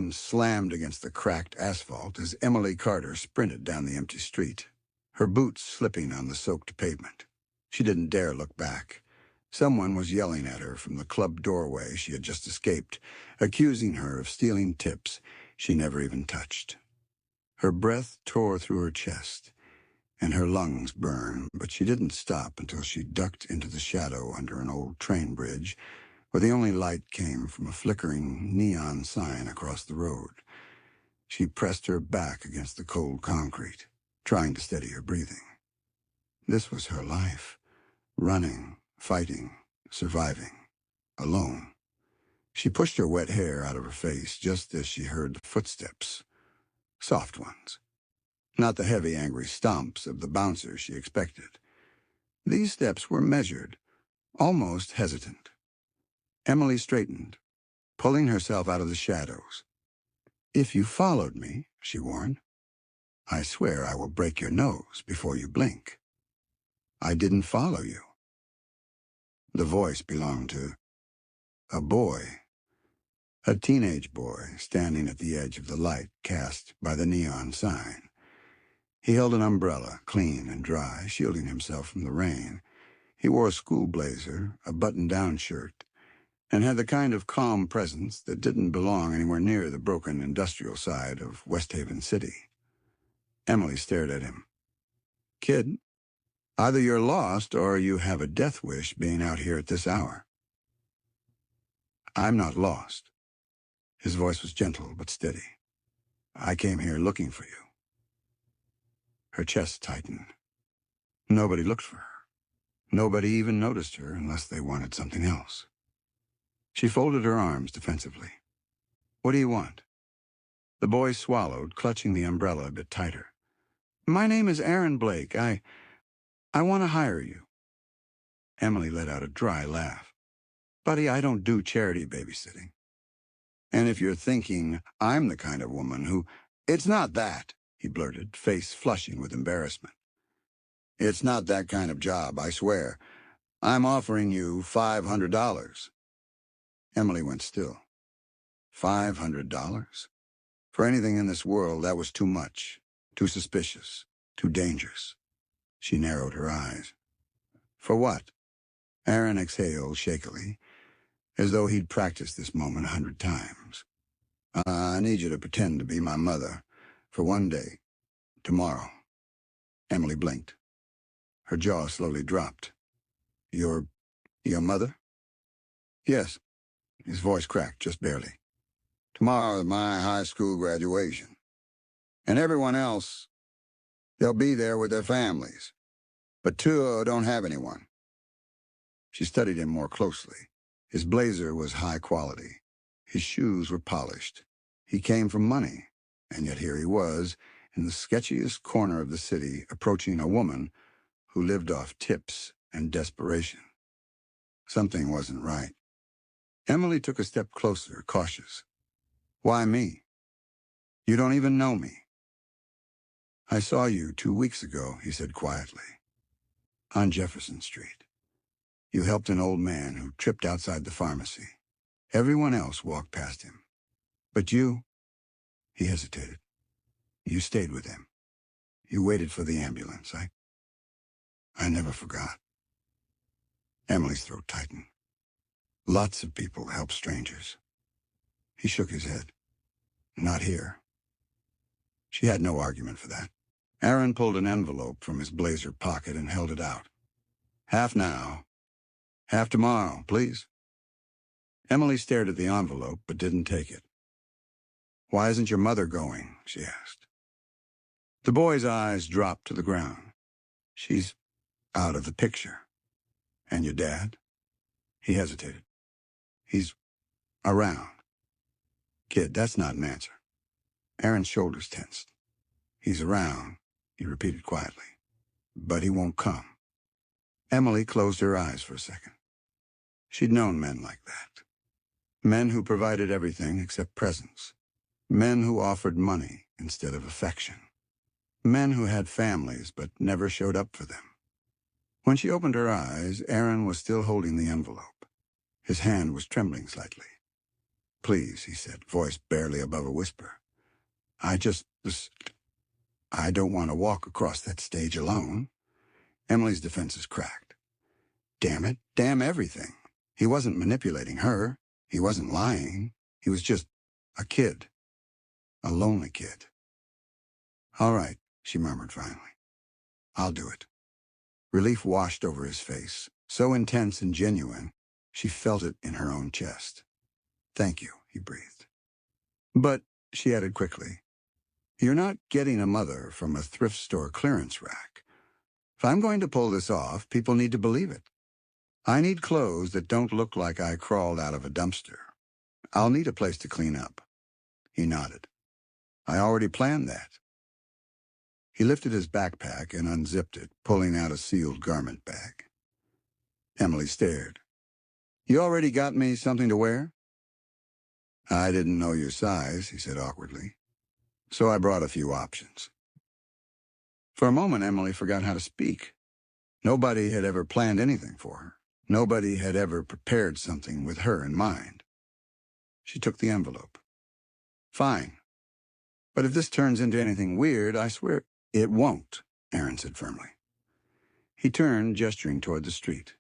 engine slammed against the cracked asphalt as Emily Carter sprinted down the empty street, her boots slipping on the soaked pavement. She didn't dare look back. Someone was yelling at her from the club doorway she had just escaped, accusing her of stealing tips she never even touched. Her breath tore through her chest, and her lungs burned, but she didn't stop until she ducked into the shadow under an old train bridge, where the only light came from a flickering neon sign across the road. She pressed her back against the cold concrete, trying to steady her breathing. This was her life, running, fighting, surviving, alone. She pushed her wet hair out of her face just as she heard the footsteps. Soft ones. Not the heavy, angry stomps of the bouncer she expected. These steps were measured, almost hesitant. Emily straightened, pulling herself out of the shadows. "If you followed me," she warned, "I swear I will break your nose before you blink." "I didn't follow you." The voice belonged to a boy. A teenage boy standing at the edge of the light cast by the neon sign. He held an umbrella, clean and dry, shielding himself from the rain. He wore a school blazer, a button-down shirt, and had the kind of calm presence that didn't belong anywhere near the broken industrial side of Westhaven City. Emily stared at him. "Kid, either you're lost or you have a death wish being out here at this hour." "I'm not lost." His voice was gentle but steady. "I came here looking for you." Her chest tightened. Nobody looked for her. Nobody even noticed her unless they wanted something else. She folded her arms defensively. "What do you want?" The boy swallowed, clutching the umbrella a bit tighter. "My name is Aaron Blake. I want to hire you." Emily let out a dry laugh. "Buddy, I don't do charity babysitting. And if you're thinking I'm the kind of woman who—" "It's not that," he blurted, face flushing with embarrassment. "It's not that kind of job, I swear. I'm offering you $500. Emily went still. $500? For anything in this world, that was too much, too suspicious, too dangerous. She narrowed her eyes. "For what?" Aaron exhaled shakily, as though he'd practiced this moment 100 times. "I need you to pretend to be my mother for one day, tomorrow." Emily blinked. Her jaw slowly dropped. Your mother?" "Yes." His voice cracked just barely. "Tomorrow is my high school graduation. And everyone else, they'll be there with their families. But two don't have anyone." She studied him more closely. His blazer was high quality. His shoes were polished. He came from money, and yet here he was, in the sketchiest corner of the city, approaching a woman who lived off tips and desperation. Something wasn't right. Emily took a step closer, cautious. "Why me? You don't even know me." "I saw you 2 weeks ago," he said quietly, "on Jefferson Street. You helped an old man who tripped outside the pharmacy. Everyone else walked past him. But you—" He hesitated. "You stayed with him. You waited for the ambulance. I never forgot." Emily's throat tightened. "Lots of people help strangers." He shook his head. "Not here." She had no argument for that. Aaron pulled an envelope from his blazer pocket and held it out. "Half now. Half tomorrow, please." Emily stared at the envelope but didn't take it. "Why isn't your mother going?" she asked. The boy's eyes dropped to the ground. "She's out of the picture." "And your dad?" He hesitated. "He's around." "Kid, that's not an answer." Aaron's shoulders tensed. "He's around," he repeated quietly. "But he won't come." Emily closed her eyes for a second. She'd known men like that. Men who provided everything except presence. Men who offered money instead of affection. Men who had families but never showed up for them. When she opened her eyes, Aaron was still holding the envelope. His hand was trembling slightly. Please, he said, voice barely above a whisper. I don't want to walk across that stage alone. Emily's defenses cracked. Damn it, damn everything. He wasn't manipulating her. He wasn't lying. He was just a kid. A lonely kid. All right, she murmured finally. I'll do it. Relief washed over his face, so intense and genuine, she felt it in her own chest. Thank you, he breathed. But, she added quickly, you're not getting a mother from a thrift store clearance rack. If I'm going to pull this off, people need to believe it. I need clothes that don't look like I crawled out of a dumpster. I'll need a place to clean up. He nodded. I already planned that. He lifted his backpack and unzipped it, pulling out a sealed garment bag. Emily stared. You already got me something to wear? I didn't know your size, he said awkwardly. So I brought a few options. For a moment, Emily forgot how to speak. Nobody had ever planned anything for her. Nobody had ever prepared something with her in mind. She took the envelope. Fine. But if this turns into anything weird, I swear it won't, Aaron said firmly. He turned, gesturing toward the street.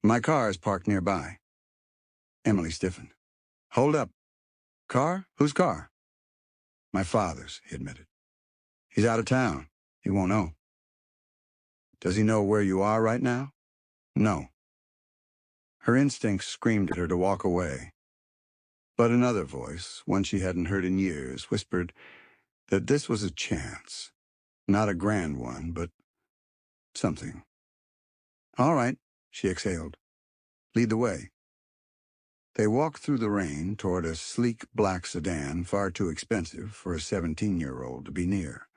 My car is parked nearby. Emily stiffened. Hold up. Car? Whose car? My father's, he admitted. He's out of town. He won't know. Does he know where you are right now? No. Her instincts screamed at her to walk away. But another voice, one she hadn't heard in years, whispered that this was a chance. Not a grand one, but something. All right, she exhaled. Lead the way. They walked through the rain toward a sleek black sedan far too expensive for a 17-year-old to be near.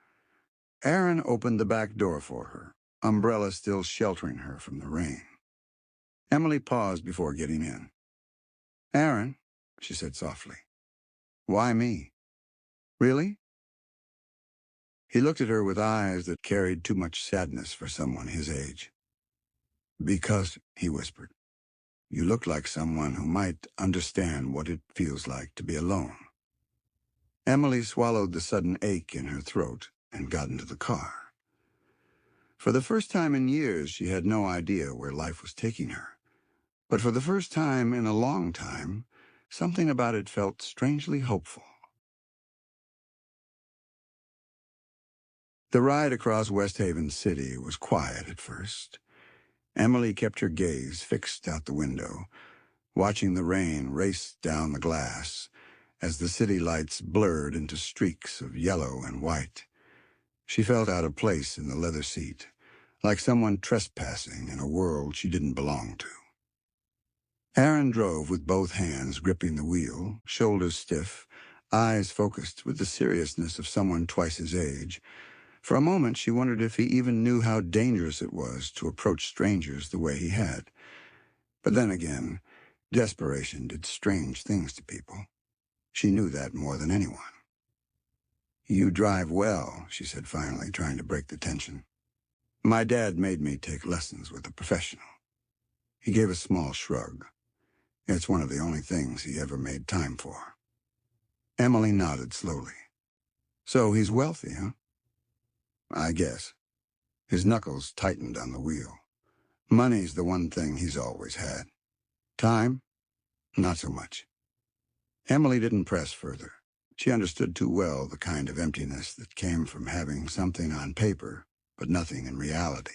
Aaron opened the back door for her, umbrella still sheltering her from the rain. Emily paused before getting in. Aaron, she said softly. Why me? Really? He looked at her with eyes that carried too much sadness for someone his age. Because, he whispered, you look like someone who might understand what it feels like to be alone. Emily swallowed the sudden ache in her throat and got into the car. For the first time in years, she had no idea where life was taking her. But for the first time in a long time, something about it felt strangely hopeful. The ride across Westhaven City was quiet at first. Emily kept her gaze fixed out the window, watching the rain race down the glass as the city lights blurred into streaks of yellow and white. She felt out of place in the leather seat, like someone trespassing in a world she didn't belong to. Aaron drove with both hands gripping the wheel, shoulders stiff, eyes focused with the seriousness of someone twice his age. For a moment, she wondered if he even knew how dangerous it was to approach strangers the way he had. But then again, desperation did strange things to people. She knew that more than anyone. You drive well, she said finally, trying to break the tension. My dad made me take lessons with a professional. He gave a small shrug. It's one of the only things he ever made time for. Emily nodded slowly. So he's wealthy, huh? I guess. His knuckles tightened on the wheel. Money's the one thing he's always had. Time? Not so much. Emily didn't press further. She understood too well the kind of emptiness that came from having something on paper, but nothing in reality.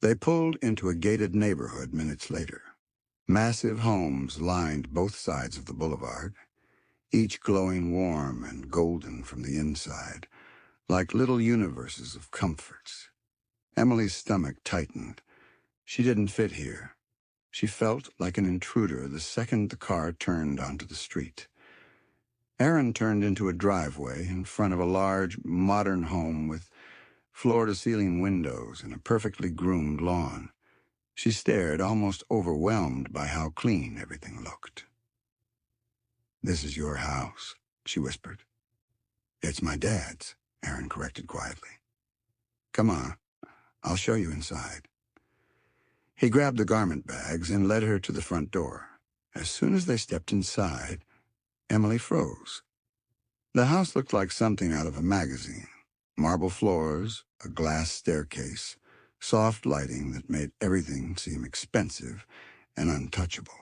They pulled into a gated neighborhood minutes later. Massive homes lined both sides of the boulevard, each glowing warm and golden from the inside, like little universes of comforts. Emily's stomach tightened. She didn't fit here. She felt like an intruder the second the car turned onto the street. Aaron turned into a driveway in front of a large, modern home with floor-to-ceiling windows and a perfectly groomed lawn. She stared, almost overwhelmed by how clean everything looked. This is your house, she whispered. It's my dad's, Aaron corrected quietly. Come on, I'll show you inside. He grabbed the garment bags and led her to the front door. As soon as they stepped inside, Emily froze. The house looked like something out of a magazine. Marble floors, a glass staircase, soft lighting that made everything seem expensive and untouchable.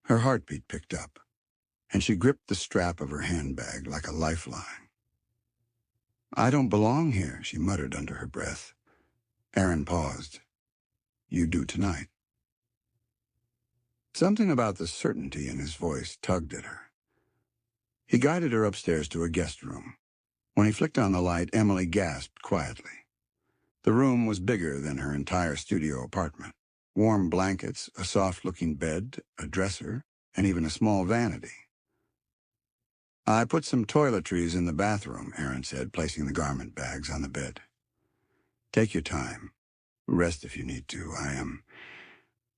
Her heartbeat picked up, and she gripped the strap of her handbag like a lifeline. "I don't belong here," she muttered under her breath. Aaron paused. "You do tonight." Something about the certainty in his voice tugged at her. He guided her upstairs to a guest room. When he flicked on the light, Emily gasped quietly. The room was bigger than her entire studio apartment. Warm blankets, a soft-looking bed, a dresser, and even a small vanity. "I put some toiletries in the bathroom," Aaron said, placing the garment bags on the bed. "Take your time. Rest if you need to.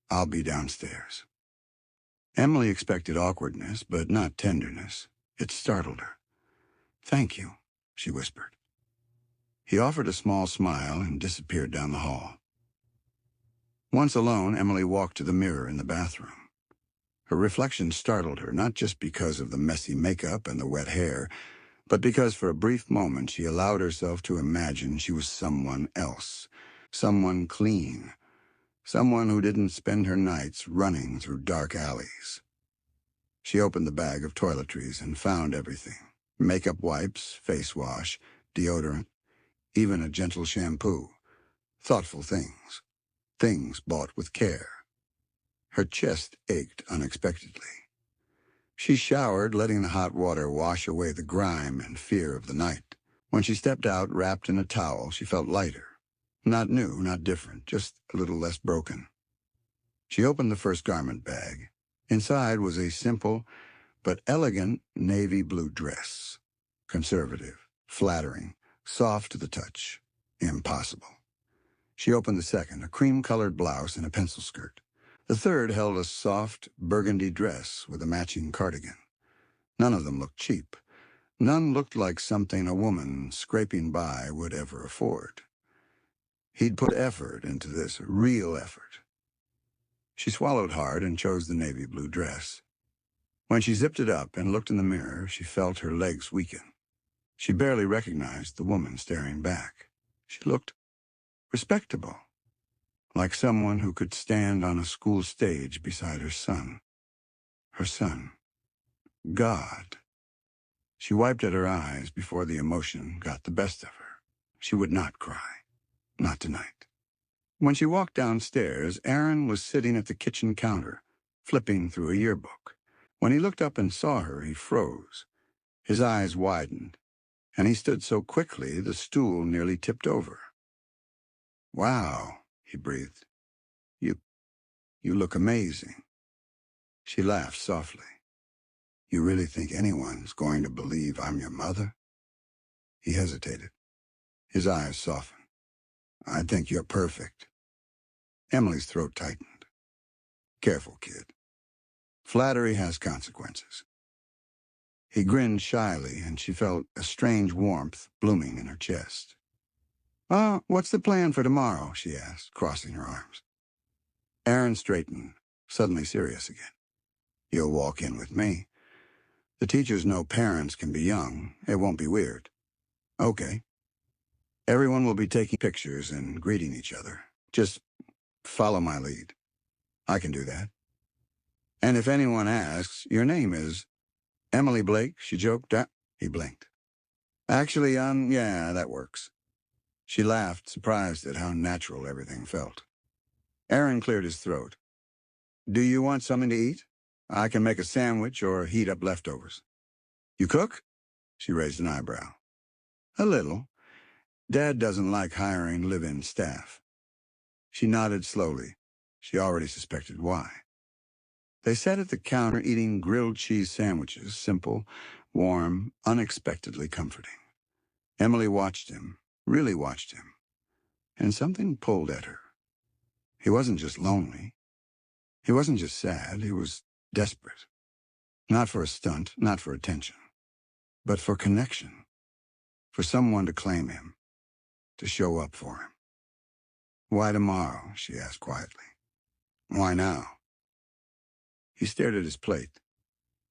I'll be downstairs." Emily expected awkwardness, but not tenderness. It startled her. "Thank you," she whispered. He offered a small smile and disappeared down the hall. Once alone, Emily walked to the mirror in the bathroom. Her reflection startled her, not just because of the messy makeup and the wet hair, but because for a brief moment she allowed herself to imagine she was someone else, someone clean, someone who didn't spend her nights running through dark alleys. She opened the bag of toiletries and found everything: makeup wipes, face wash, deodorant, even a gentle shampoo. Thoughtful things. Things bought with care. Her chest ached unexpectedly. She showered, letting the hot water wash away the grime and fear of the night. When she stepped out, wrapped in a towel, she felt lighter. Not new, not different, just a little less broken. She opened the first garment bag. Inside was a simple but elegant navy blue dress. Conservative, flattering, soft to the touch. Impossible. She opened the second, a cream-colored blouse and a pencil skirt. The third held a soft burgundy dress with a matching cardigan. None of them looked cheap. None looked like something a woman scraping by would ever afford. He'd put effort into this, real effort. She swallowed hard and chose the navy blue dress. When she zipped it up and looked in the mirror, she felt her legs weaken. She barely recognized the woman staring back. She looked respectable, like someone who could stand on a school stage beside her son. Her son. God. She wiped at her eyes before the emotion got the best of her. She would not cry. Not tonight. When she walked downstairs, Aaron was sitting at the kitchen counter, flipping through a yearbook. When he looked up and saw her, he froze. His eyes widened, and he stood so quickly the stool nearly tipped over. "Wow," he breathed. You look amazing." She laughed softly. "You really think anyone's going to believe I'm your mother?" He hesitated. His eyes softened. "I think you're perfect." Emily's throat tightened. "Careful, kid. Flattery has consequences." He grinned shyly, and she felt a strange warmth blooming in her chest. What's the plan for tomorrow?" she asked, crossing her arms. Aaron straightened, suddenly serious again. "You'll walk in with me. The teachers know parents can be young. It won't be weird." "Okay." "Everyone will be taking pictures and greeting each other. Just follow my lead." "I can do that." "And if anyone asks, your name is—" "Emily Blake," she joked. He blinked. "Actually, yeah, that works." She laughed, surprised at how natural everything felt. Aaron cleared his throat. "Do you want something to eat? I can make a sandwich or heat up leftovers." "You cook?" She raised an eyebrow. "A little. Dad doesn't like hiring live-in staff." She nodded slowly. She already suspected why. They sat at the counter eating grilled cheese sandwiches, simple, warm, unexpectedly comforting. Emily watched him, really watched him, and something pulled at her. He wasn't just lonely. He wasn't just sad. He was desperate. Not for a stunt, not for attention, but for connection, for someone to claim him, to show up for him. "Why tomorrow?" she asked quietly. "Why now?" He stared at his plate.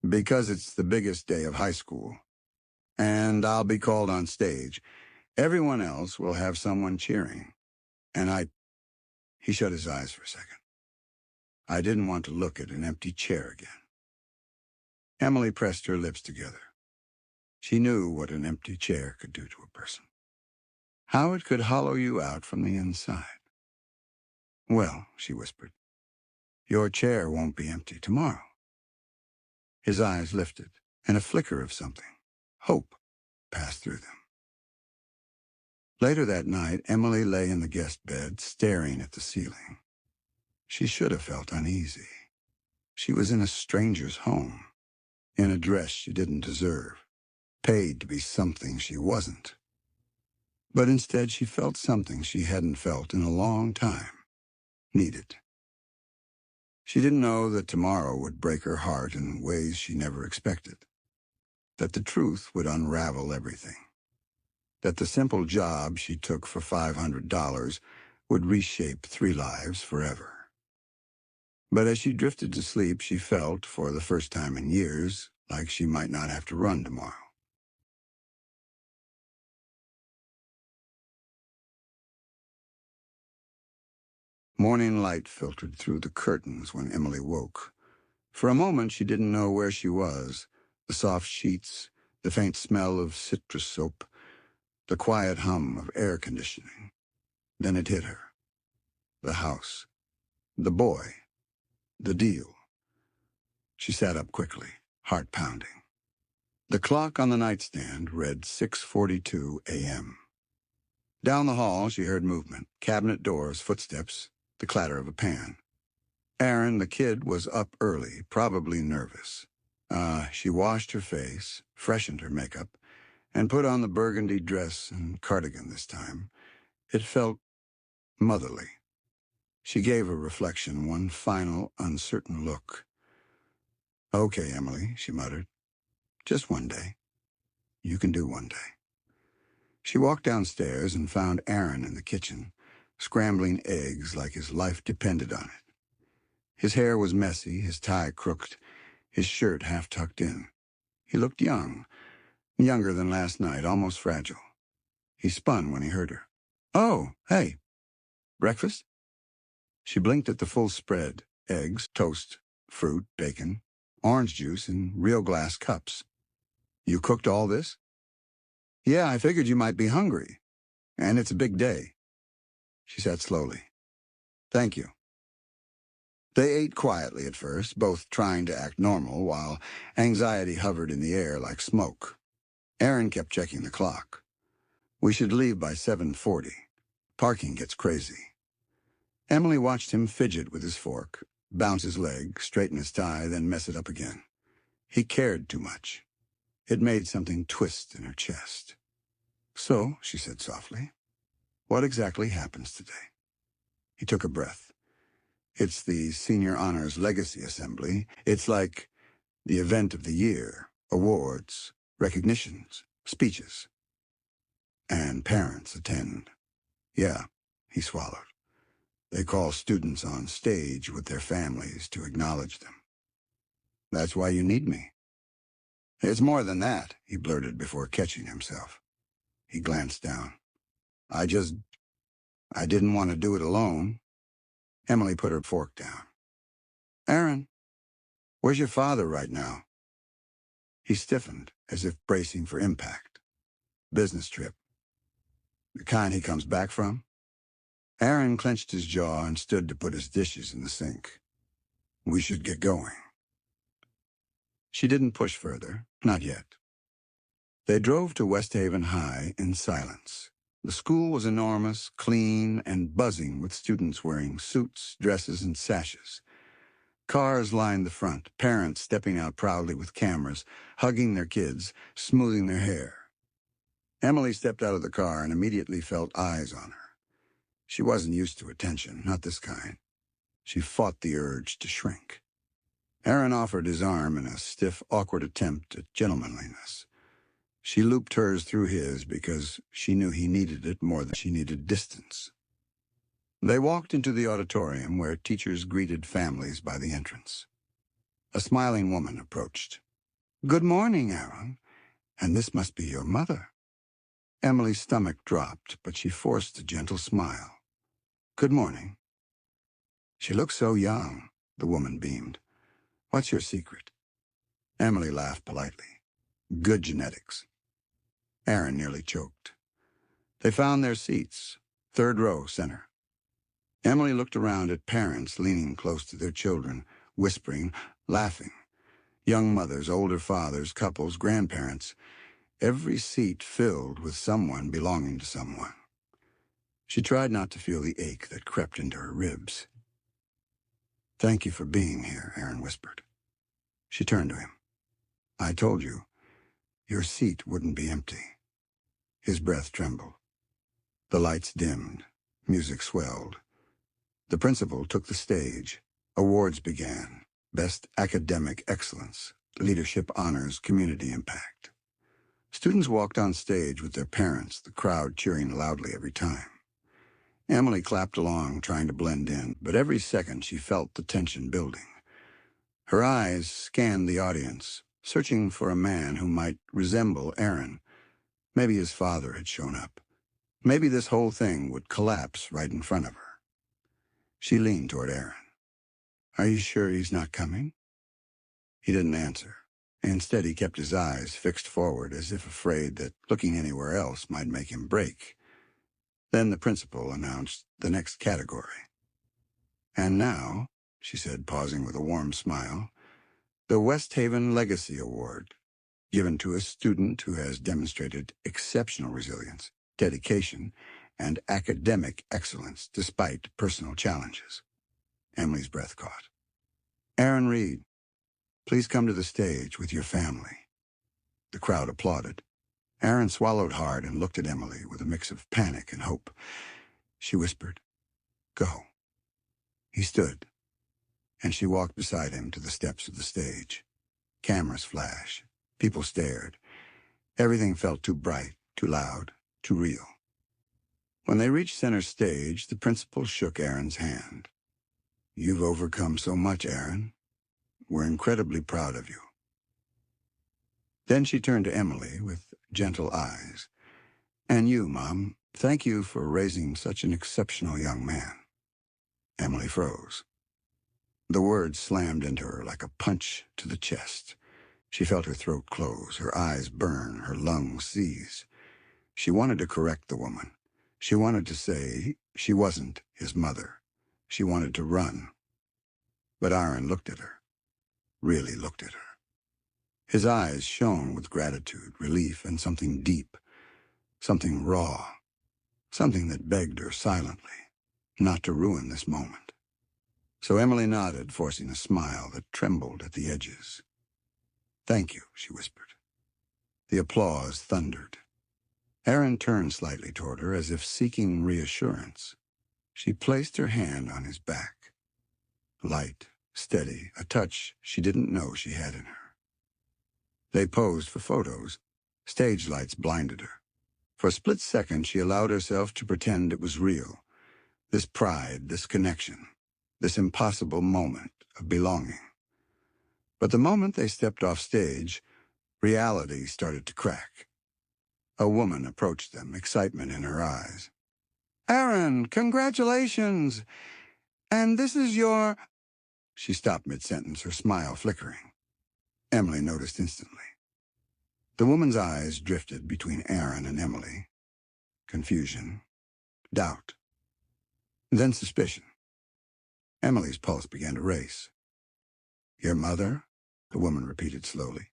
"Because it's the biggest day of high school, and I'll be called on stage. Everyone else will have someone cheering. And He shut his eyes for a second. I didn't want to look at an empty chair again. Emily pressed her lips together. She knew what an empty chair could do to a person. How it could hollow you out from the inside. "Well," she whispered, "your chair won't be empty tomorrow." His eyes lifted, and a flicker of something, hope, passed through them. Later that night, Emily lay in the guest bed, staring at the ceiling. She should have felt uneasy. She was in a stranger's home, in a dress she didn't deserve, paid to be something she wasn't. But instead she felt something she hadn't felt in a long time, needed. She didn't know that tomorrow would break her heart in ways she never expected, that the truth would unravel everything, that the simple job she took for $500 would reshape 3 lives forever. But as she drifted to sleep, she felt, for the first time in years, like she might not have to run tomorrow. Morning light filtered through the curtains when Emily woke. For a moment, she didn't know where she was. The soft sheets, the faint smell of citrus soap, the quiet hum of air conditioning. Then it hit her. The house. The boy. The deal. She sat up quickly, heart pounding. The clock on the nightstand read 6:42 a.m. Down the hall, she heard movement, cabinet doors, footsteps, the clatter of a pan. Aaron, the kid, was up early, probably nervous. She washed her face, freshened her makeup, and put on the burgundy dress and cardigan this time. It felt motherly. She gave her reflection one final, uncertain look. "Okay, Emily," she muttered. "Just one day. You can do one day." She walked downstairs and found Aaron in the kitchen, scrambling eggs like his life depended on it. His hair was messy, his tie crooked, his shirt half tucked in. He looked young, younger than last night, almost fragile. He spun when he heard her. "Oh, hey. Breakfast?" She blinked at the full spread: eggs, toast, fruit, bacon, orange juice in real glass cups. "You cooked all this?" "Yeah, I figured you might be hungry. And it's a big day." She sat slowly. "Thank you." They ate quietly at first, both trying to act normal, while anxiety hovered in the air like smoke. Aaron kept checking the clock. "We should leave by 7:40. Parking gets crazy." Emily watched him fidget with his fork, bounce his leg, straighten his tie, then mess it up again. He cared too much. It made something twist in her chest. "So," she said softly, "what exactly happens today?" He took a breath. "It's the Senior Honors Legacy Assembly. It's like the event of the year. Awards, recognitions, speeches. And parents attend." "Yeah," he swallowed. "They call students on stage with their families to acknowledge them." "That's why you need me." "It's more than that," he blurted before catching himself. He glanced down. I didn't want to do it alone." Emily put her fork down. "Aaron, where's your father right now?" He stiffened, as if bracing for impact. "Business trip." "The kind he comes back from?" Aaron clenched his jaw and stood to put his dishes in the sink. "We should get going." She didn't push further, not yet. They drove to Westhaven High in silence. The school was enormous, clean, and buzzing with students wearing suits, dresses, and sashes. Cars lined the front, parents stepping out proudly with cameras, hugging their kids, smoothing their hair. Emily stepped out of the car and immediately felt eyes on her. She wasn't used to attention, not this kind. She fought the urge to shrink. Aaron offered his arm in a stiff, awkward attempt at gentlemanliness. She looped hers through his because she knew he needed it more than she needed distance. They walked into the auditorium where teachers greeted families by the entrance. A smiling woman approached. "Good morning, Aaron. And this must be your mother." Emily's stomach dropped, but she forced a gentle smile. "Good morning." "She looks so young," the woman beamed. "What's your secret?" Emily laughed politely. "Good genetics." Aaron nearly choked. They found their seats, third row center. Emily looked around at parents leaning close to their children, whispering, laughing. Young mothers, older fathers, couples, grandparents. Every seat filled with someone belonging to someone. She tried not to feel the ache that crept into her ribs. "Thank you for being here," Aaron whispered. She turned to him. "I told you, your seat wouldn't be empty." His breath trembled. The lights dimmed. Music swelled. The principal took the stage. Awards began. Best academic excellence, leadership honors, community impact. Students walked on stage with their parents, the crowd cheering loudly every time. Emily clapped along, trying to blend in, but every second she felt the tension building. Her eyes scanned the audience, searching for a man who might resemble Aaron. Maybe his father had shown up. Maybe this whole thing would collapse right in front of her. She leaned toward Aaron. "Are you sure he's not coming?" He didn't answer. Instead, he kept his eyes fixed forward as if afraid that looking anywhere else might make him break. Then the principal announced the next category. "And now," she said, pausing with a warm smile, "the Westhaven Legacy Award, given to a student who has demonstrated exceptional resilience, dedication, and academic excellence despite personal challenges." Emily's breath caught. "Aaron Reed, please come to the stage with your family." The crowd applauded. Aaron swallowed hard and looked at Emily with a mix of panic and hope. She whispered, "Go." He stood, and she walked beside him to the steps of the stage. Cameras flashed. People stared. Everything felt too bright, too loud, too real. When they reached center stage, the principal shook Aaron's hand. "You've overcome so much, Aaron. We're incredibly proud of you." Then she turned to Emily with gentle eyes. "And you, Mom, thank you for raising such an exceptional young man." Emily froze. The words slammed into her like a punch to the chest. She felt her throat close, her eyes burn, her lungs seize. She wanted to correct the woman. She wanted to say she wasn't his mother. She wanted to run. But Aaron looked at her, really looked at her. His eyes shone with gratitude, relief, and something deep, something raw, something that begged her silently not to ruin this moment. So Emily nodded, forcing a smile that trembled at the edges. "Thank you," she whispered. The applause thundered. Aaron turned slightly toward her as if seeking reassurance. She placed her hand on his back. Light, steady, a touch she didn't know she had in her. They posed for photos. Stage lights blinded her. For a split second, she allowed herself to pretend it was real. This pride, this connection, this impossible moment of belonging. But the moment they stepped off stage, reality started to crack. A woman approached them, excitement in her eyes. "Aaron, congratulations! And this is your—" She stopped mid-sentence, her smile flickering. Emily noticed instantly. The woman's eyes drifted between Aaron and Emily. Confusion, doubt, then suspicion. Emily's pulse began to race. "Your mother?" the woman repeated slowly.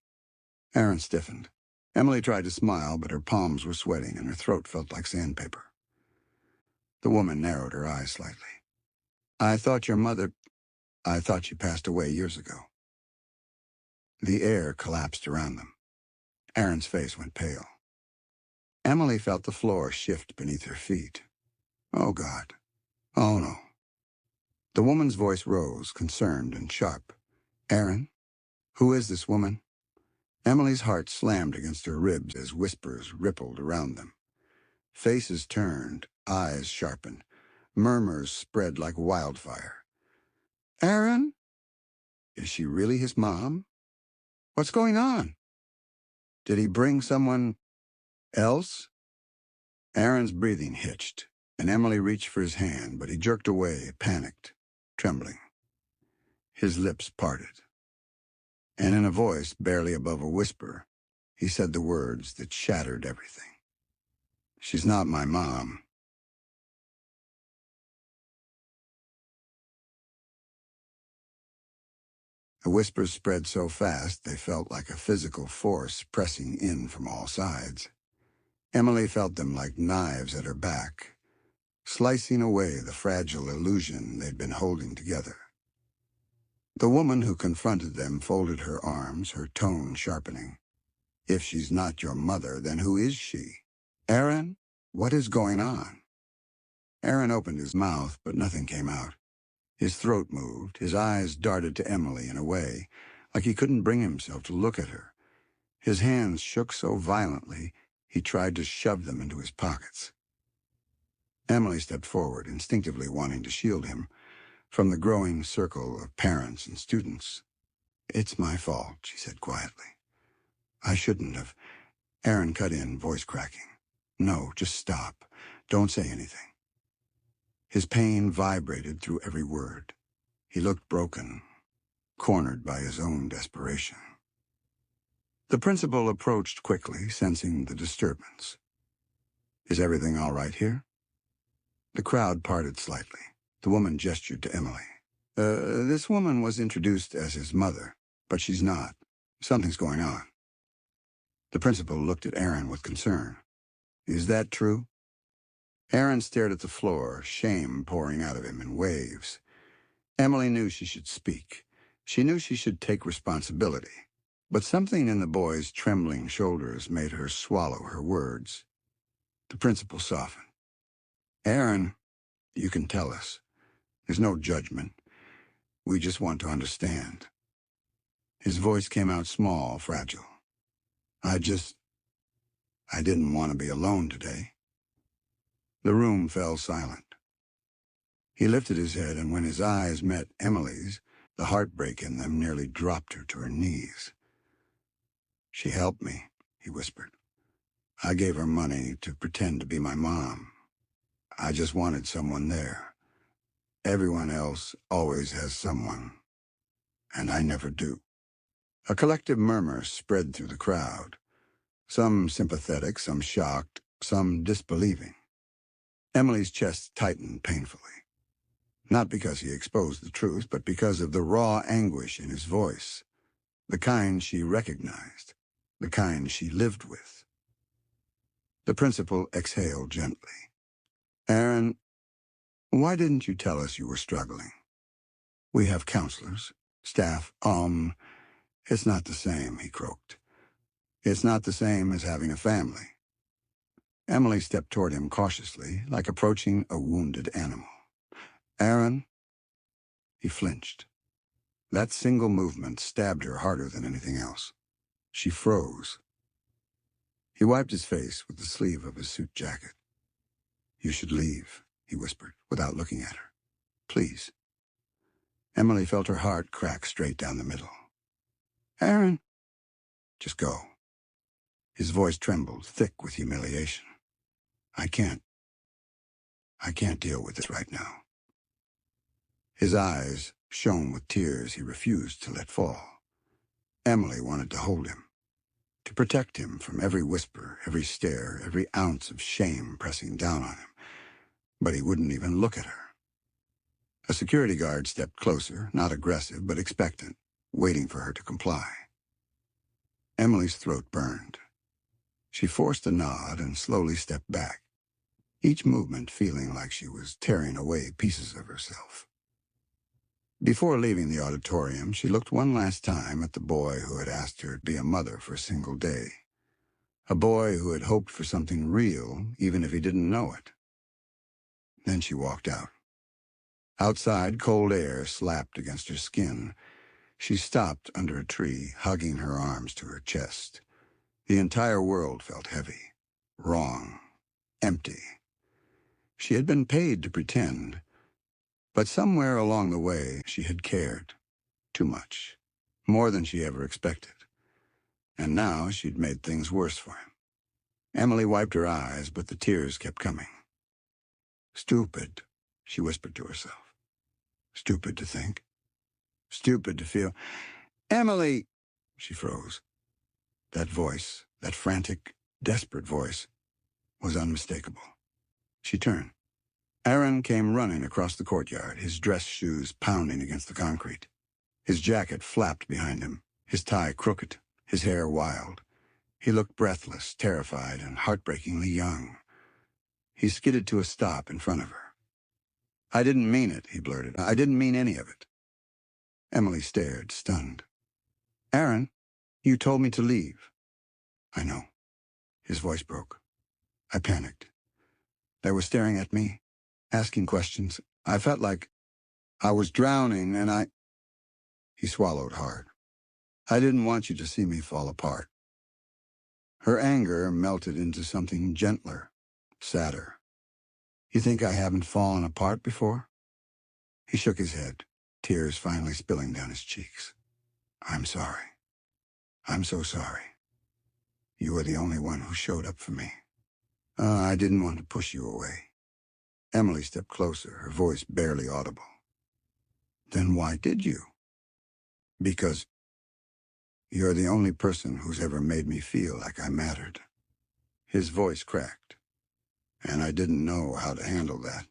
Aaron stiffened. Emily tried to smile, but her palms were sweating and her throat felt like sandpaper. The woman narrowed her eyes slightly. I thought she passed away years ago." The air collapsed around them. Aaron's face went pale. Emily felt the floor shift beneath her feet. "Oh, God. Oh, no." The woman's voice rose, concerned and sharp. "Aaron, who is this woman?" Emily's heart slammed against her ribs as whispers rippled around them. Faces turned, eyes sharpened. Murmurs spread like wildfire. "Aaron?" Is she really his mom? What's going on? Did he bring someone else? Aaron's breathing hitched, and Emily reached for his hand, but he jerked away, panicked, trembling. His lips parted, and in a voice barely above a whisper, he said the words that shattered everything. She's not my mom. The whispers spread so fast they felt like a physical force pressing in from all sides. Emily felt them like knives at her back, slicing away the fragile illusion they'd been holding together. The woman who confronted them folded her arms, her tone sharpening. If she's not your mother, then who is she? Aaron, what is going on? Aaron opened his mouth, but nothing came out. His throat moved, his eyes darted to Emily in a way, like he couldn't bring himself to look at her. His hands shook so violently, he tried to shove them into his pockets. Emily stepped forward, instinctively wanting to shield him from the growing circle of parents and students. It's my fault, she said quietly. I shouldn't have. Aaron cut in, voice cracking. No, just stop. Don't say anything. His pain vibrated through every word. He looked broken, cornered by his own desperation. The principal approached quickly, sensing the disturbance. Is everything all right here? The crowd parted slightly. The woman gestured to Emily. This woman was introduced as his mother, but she's not. Something's going on. The principal looked at Aaron with concern. Is that true? Aaron stared at the floor, shame pouring out of him in waves. Emily knew she should speak. She knew she should take responsibility. But something in the boy's trembling shoulders made her swallow her words. The principal softened. Aaron, you can tell us. There's no judgment. We just want to understand. His voice came out small, fragile. I didn't want to be alone today. The room fell silent. He lifted his head, and when his eyes met Emily's, the heartbreak in them nearly dropped her to her knees. She helped me, he whispered. I gave her money to pretend to be my mom. I just wanted someone there. Everyone else always has someone, and I never do. A collective murmur spread through the crowd, some sympathetic, some shocked, some disbelieving. Emily's chest tightened painfully. Not because he exposed the truth, but because of the raw anguish in his voice, the kind she recognized, the kind she lived with. The principal exhaled gently. Aaron, why didn't you tell us you were struggling? We have counselors, staff. It's not the same, he croaked. It's not the same as having a family. Emily stepped toward him cautiously, like approaching a wounded animal. Aaron? He flinched. That single movement stabbed her harder than anything else. She froze. He wiped his face with the sleeve of his suit jacket. You should leave, he whispered, without looking at her. Please. Emily felt her heart crack straight down the middle. Aaron. Just go. His voice trembled, thick with humiliation. I can't deal with this right now. His eyes shone with tears he refused to let fall. Emily wanted to hold him, to protect him from every whisper, every stare, every ounce of shame pressing down on him. But he wouldn't even look at her. A security guard stepped closer, not aggressive, but expectant, waiting for her to comply. Emily's throat burned. She forced a nod and slowly stepped back, each movement feeling like she was tearing away pieces of herself. Before leaving the auditorium, she looked one last time at the boy who had asked her to be a mother for a single day. A boy who had hoped for something real, even if he didn't know it. Then she walked out. Outside, cold air slapped against her skin. She stopped under a tree, hugging her arms to her chest. The entire world felt heavy, wrong, empty. She had been paid to pretend, but somewhere along the way she had cared. Too much. More than she ever expected. And now she'd made things worse for him. Emily wiped her eyes, but the tears kept coming. Stupid, she whispered to herself. Stupid to think. Stupid to feel. Emily! She froze. That voice, that frantic, desperate voice, was unmistakable. She turned. Aaron came running across the courtyard, his dress shoes pounding against the concrete. His jacket flapped behind him, his tie crooked, his hair wild. He looked breathless, terrified, and heartbreakingly young. He skidded to a stop in front of her. I didn't mean it, he blurted. I didn't mean any of it. Emily stared, stunned. Aaron, you told me to leave. I know. His voice broke. I panicked. They were staring at me, asking questions. I felt like I was drowning, and I... He swallowed hard. I didn't want you to see me fall apart. Her anger melted into something gentler, sadder. You think I haven't fallen apart before? He shook his head, tears finally spilling down his cheeks. I'm sorry. I'm so sorry. You were the only one who showed up for me. I didn't want to push you away. Emily stepped closer, her voice barely audible. Then why did you? Because you're the only person who's ever made me feel like I mattered. His voice cracked, and I didn't know how to handle that.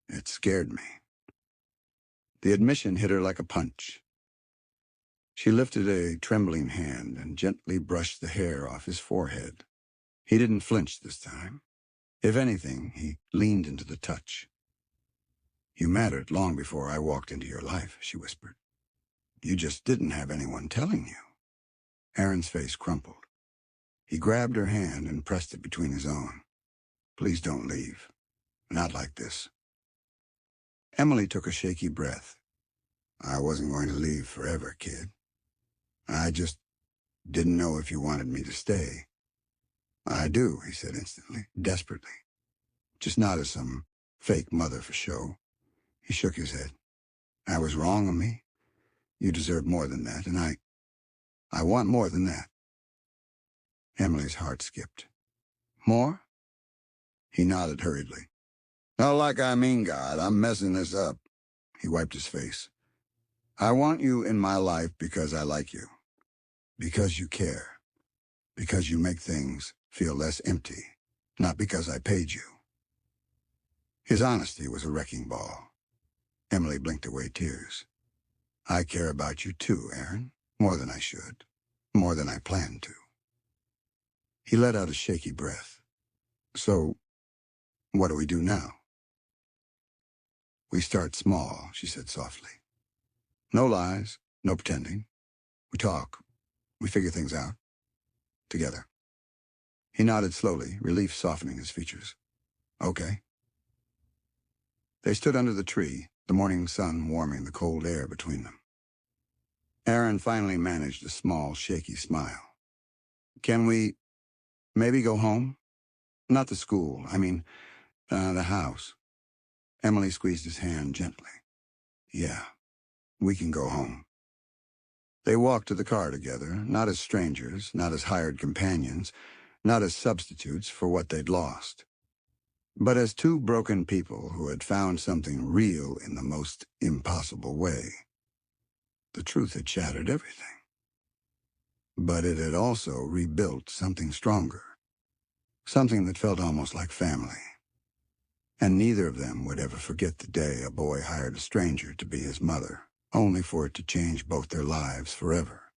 It scared me. The admission hit her like a punch. She lifted a trembling hand and gently brushed the hair off his forehead. He didn't flinch this time. If anything, he leaned into the touch. You mattered long before I walked into your life, she whispered. You just didn't have anyone telling you. Aaron's face crumpled. He grabbed her hand and pressed it between his own. Please don't leave. Not like this. Emily took a shaky breath. I wasn't going to leave forever, kid. I just didn't know if you wanted me to stay. I do, he said instantly, desperately. Just not as some fake mother for show. He shook his head. I was wrong on me. You deserve more than that, and I want more than that. Emily's heart skipped. More? He nodded hurriedly. Not like I mean, God, I'm messing this up. He wiped his face. I want you in my life because I like you. Because you care. Because you make things feel less empty. Not because I paid you. His honesty was a wrecking ball. Emily blinked away tears. I care about you too, Aaron. More than I should. More than I planned to. He let out a shaky breath. So, what do we do now? We start small, she said softly. No lies, no pretending. We talk. We figure things out. Together. He nodded slowly, relief softening his features. Okay. They stood under the tree, the morning sun warming the cold air between them. Aaron finally managed a small, shaky smile. Can we maybe go home? Not the school, I mean, the house. Emily squeezed his hand gently. Yeah, we can go home. They walked to the car together, not as strangers, not as hired companions, not as substitutes for what they'd lost, but as two broken people who had found something real in the most impossible way. The truth had shattered everything. But it had also rebuilt something stronger, something that felt almost like family. And neither of them would ever forget the day a boy hired a stranger to be his mother, only for it to change both their lives forever.